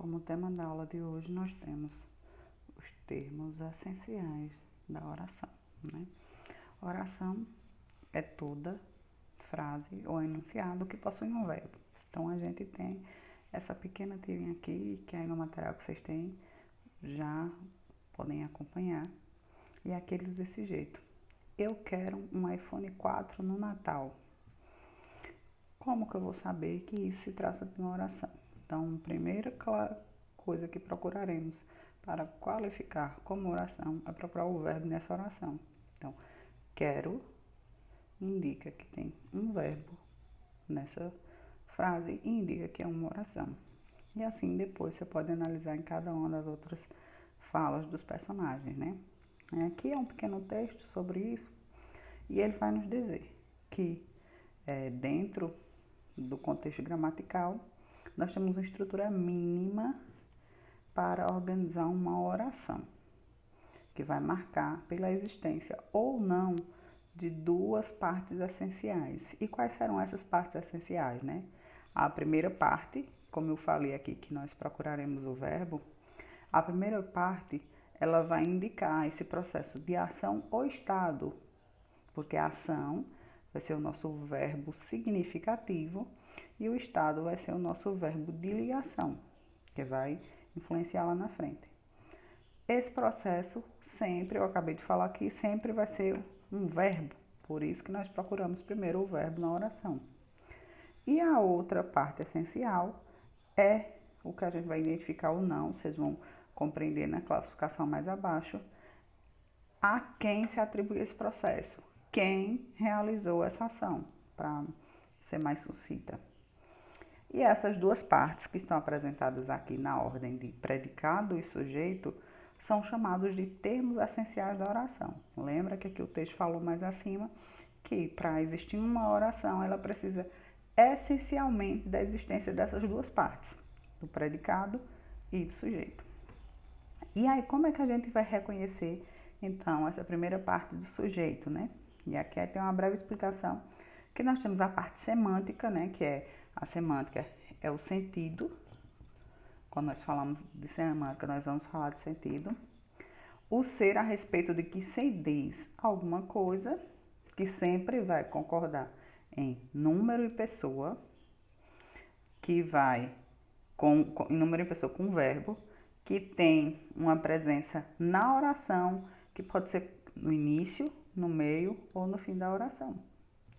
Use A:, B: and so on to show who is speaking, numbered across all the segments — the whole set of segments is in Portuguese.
A: Como tema da aula de hoje, nós temos os termos essenciais da oração, né? Oração é toda frase ou enunciado que possui um verbo. Então, a gente tem essa pequena tirinha aqui, que aí no material que vocês têm, já podem acompanhar. E aqui eles desse jeito. Eu quero um iPhone 4 no Natal. Como que eu vou saber que isso se trata de uma oração? Então, a primeira coisa que procuraremos para qualificar como oração é procurar o verbo nessa oração. Então, quero indica que tem um verbo nessa frase e indica que é uma oração. E assim depois você pode analisar em cada uma das outras falas dos personagens, né? Aqui é um pequeno texto sobre isso e ele vai nos dizer que dentro do contexto gramatical nós temos uma estrutura mínima para organizar uma oração, que vai marcar pela existência ou não de duas partes essenciais. E quais serão essas partes essenciais, né? A primeira parte, como eu falei aqui, que nós procuraremos o verbo, a primeira parte, ela vai indicar esse processo de ação ou estado, porque a ação vai ser o nosso verbo significativo e o estado vai ser o nosso verbo de ligação, que vai influenciar lá na frente. Esse processo sempre, eu acabei de falar aqui, sempre vai ser um verbo, por isso que nós procuramos primeiro o verbo na oração. E a outra parte essencial é o que a gente vai identificar ou não, vocês vão compreender na classificação mais abaixo, a quem se atribui esse processo, quem realizou essa ação, para ser mais sucinta. E essas duas partes que estão apresentadas aqui na ordem de predicado e sujeito são chamados de termos essenciais da oração. Lembra que aqui o texto falou mais acima que para existir uma oração ela precisa essencialmente da existência dessas duas partes, do predicado e do sujeito. E aí, como é que a gente vai reconhecer, então, essa primeira parte do sujeito, né? E aqui tem uma breve explicação, que nós temos a parte semântica, né? Que é a semântica é o sentido. Quando nós falamos de semântica, nós vamos falar de sentido. O ser a respeito de que se diz alguma coisa, que sempre vai concordar em número e pessoa, que vai em número e pessoa com verbo, que tem uma presença na oração, que pode ser no início, no meio ou no fim da oração.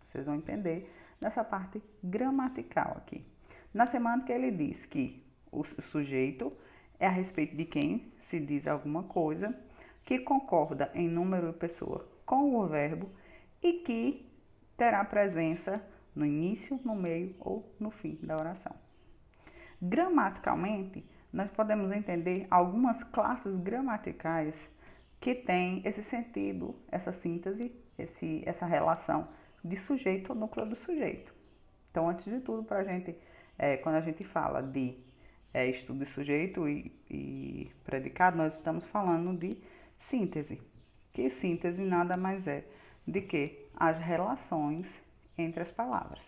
A: Vocês vão entender nessa parte gramatical aqui. Na semântica ele diz que o sujeito é a respeito de quem se diz alguma coisa, que concorda em número e pessoa com o verbo e que terá presença no início, no meio ou no fim da oração. Gramaticalmente, nós podemos entender algumas classes gramaticais que têm esse sentido, essa síntese, essa relação de sujeito ao núcleo do sujeito. Então, antes de tudo, quando a gente fala de estudo de sujeito e predicado, nós estamos falando de síntese. Que síntese nada mais é de que as relações entre as palavras.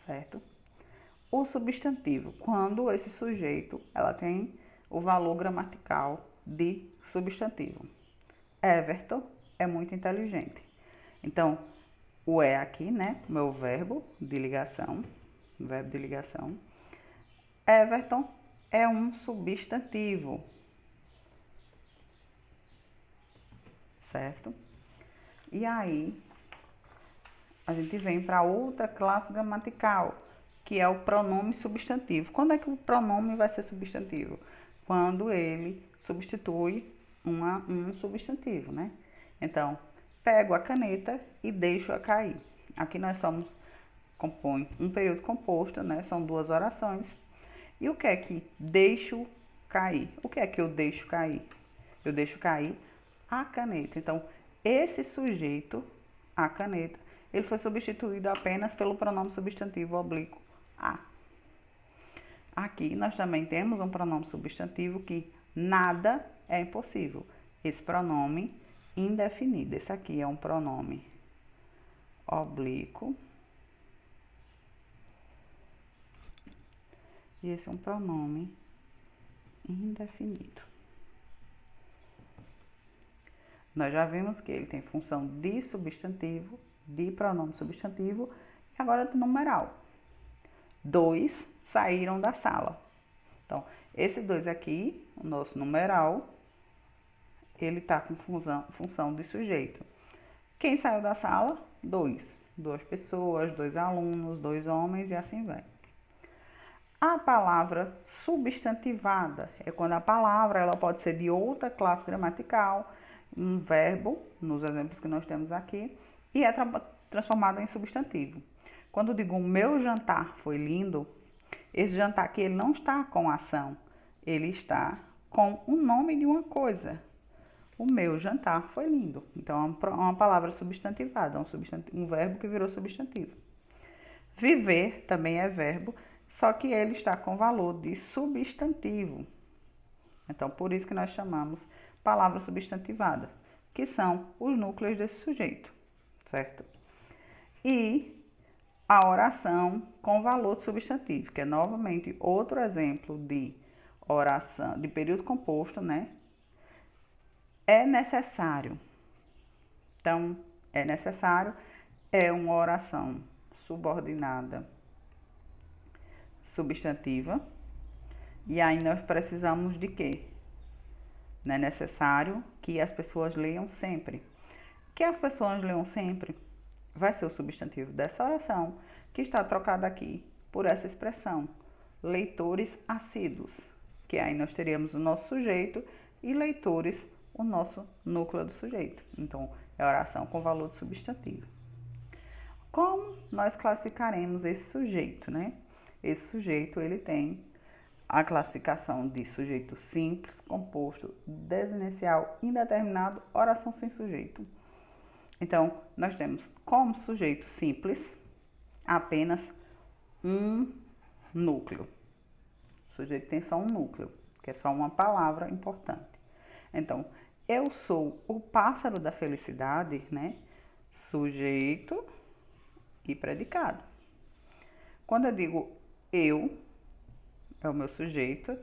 A: Certo? O substantivo, quando esse sujeito ela tem o valor gramatical de substantivo. Everton é muito inteligente. Então, o é aqui, né? Meu verbo de ligação. Everton é um substantivo. Certo? E aí, a gente vem para outra classe gramatical, que é o pronome substantivo. Quando é que o pronome vai ser substantivo? Quando ele substitui um substantivo, né? Então, pego a caneta e deixo-a cair. Aqui nós compõe um período composto, né? São duas orações. E o que é que deixo cair? O que é que eu deixo cair? Eu deixo cair a caneta. Então, esse sujeito, a caneta, ele foi substituído apenas pelo pronome substantivo oblíquo a. Aqui nós também temos um pronome substantivo que nada é impossível. Esse pronome indefinido. Esse aqui é um pronome oblíquo e esse é um pronome indefinido. Nós já vimos que ele tem função de substantivo, de pronome substantivo e agora de numeral. 2 saíram da sala. Então, esse 2 aqui, o nosso numeral, ele está com função de sujeito. Quem saiu da sala? 2. 2 pessoas, 2 alunos, 2 homens e assim vai. A palavra substantivada é quando a palavra ela pode ser de outra classe gramatical, um verbo, nos exemplos que nós temos aqui, e é transformada em substantivo. Quando eu digo o meu jantar foi lindo, esse jantar aqui ele não está com ação, ele está com o nome de uma coisa. O meu jantar foi lindo. Então é uma palavra substantivada, um verbo que virou substantivo. Viver também é verbo, só que ele está com valor de substantivo. Então, por isso que nós chamamos palavra substantivada, que são os núcleos desse sujeito, certo? E a oração com valor de substantivo, que é novamente outro exemplo de oração, de período composto, né? É necessário. Então, é necessário é uma oração subordinada substantiva. E aí nós precisamos de quê? Não é necessário que as pessoas leiam sempre. Que as pessoas leiam sempre vai ser o substantivo dessa oração, que está trocada aqui por essa expressão, leitores assíduos, que aí nós teríamos o nosso sujeito e leitores, o nosso núcleo do sujeito. Então, é oração com valor de substantivo. Como nós classificaremos esse sujeito, né? Esse sujeito, ele tem a classificação de sujeito simples, composto, desinicial, indeterminado, oração sem sujeito. Então, nós temos como sujeito simples apenas um núcleo. O sujeito tem só um núcleo, que é só uma palavra importante. Então, eu sou o pássaro da felicidade, né? Sujeito e predicado. Quando eu digo eu, é o meu sujeito,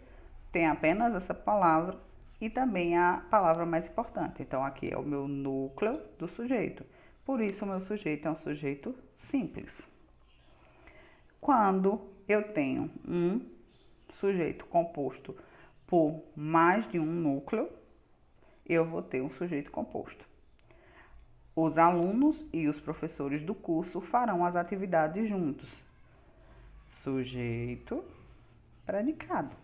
A: tem apenas essa palavra e também a palavra mais importante. Então, aqui é o meu núcleo do sujeito. Por isso, o meu sujeito é um sujeito simples. Quando eu tenho um sujeito composto por mais de um núcleo, eu vou ter um sujeito composto. Os alunos e os professores do curso farão as atividades juntos. Sujeito, predicado.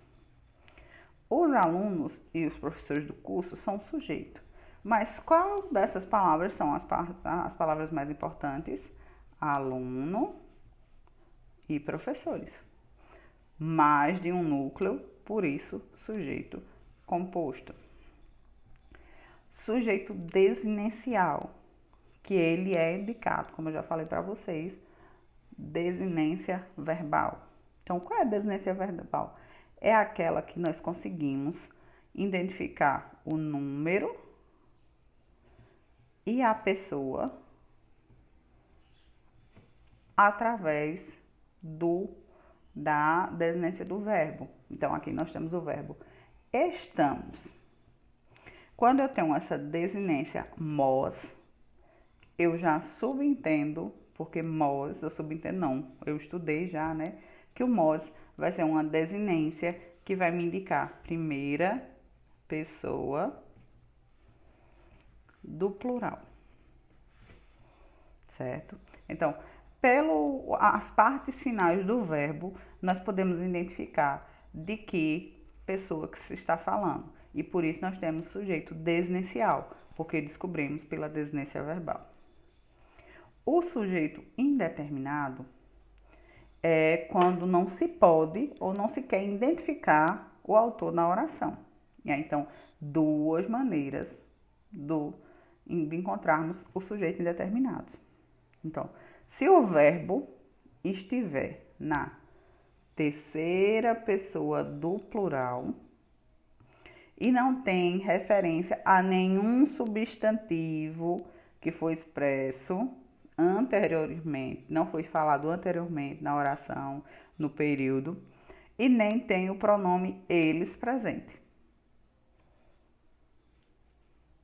A: Os alunos e os professores do curso são sujeito. Mas qual dessas palavras são as palavras mais importantes? Aluno e professores. Mais de um núcleo, por isso, sujeito composto. Sujeito desinicial, que ele é indicado, como eu já falei para vocês, desinência verbal. Então, qual é a desinência verbal? É aquela que nós conseguimos identificar o número e a pessoa através da desinência do verbo. Então, aqui nós temos o verbo estamos. Quando eu tenho essa desinência mos, eu já subentendo, porque mos, eu subentendo não, eu estudei já, né? Que o mos vai ser uma desinência que vai me indicar primeira pessoa do plural, certo? Então, as partes finais do verbo, nós podemos identificar de que pessoa que se está falando. E por isso nós temos sujeito desinicial, porque descobrimos pela desinência verbal. O sujeito indeterminado é quando não se pode ou não se quer identificar o autor na oração. E aí, então, duas maneiras de encontrarmos o sujeito indeterminado. Então, se o verbo estiver na terceira pessoa do plural e não tem referência a nenhum substantivo que foi expresso anteriormente, não foi falado anteriormente na oração, no período, e nem tem o pronome eles presente.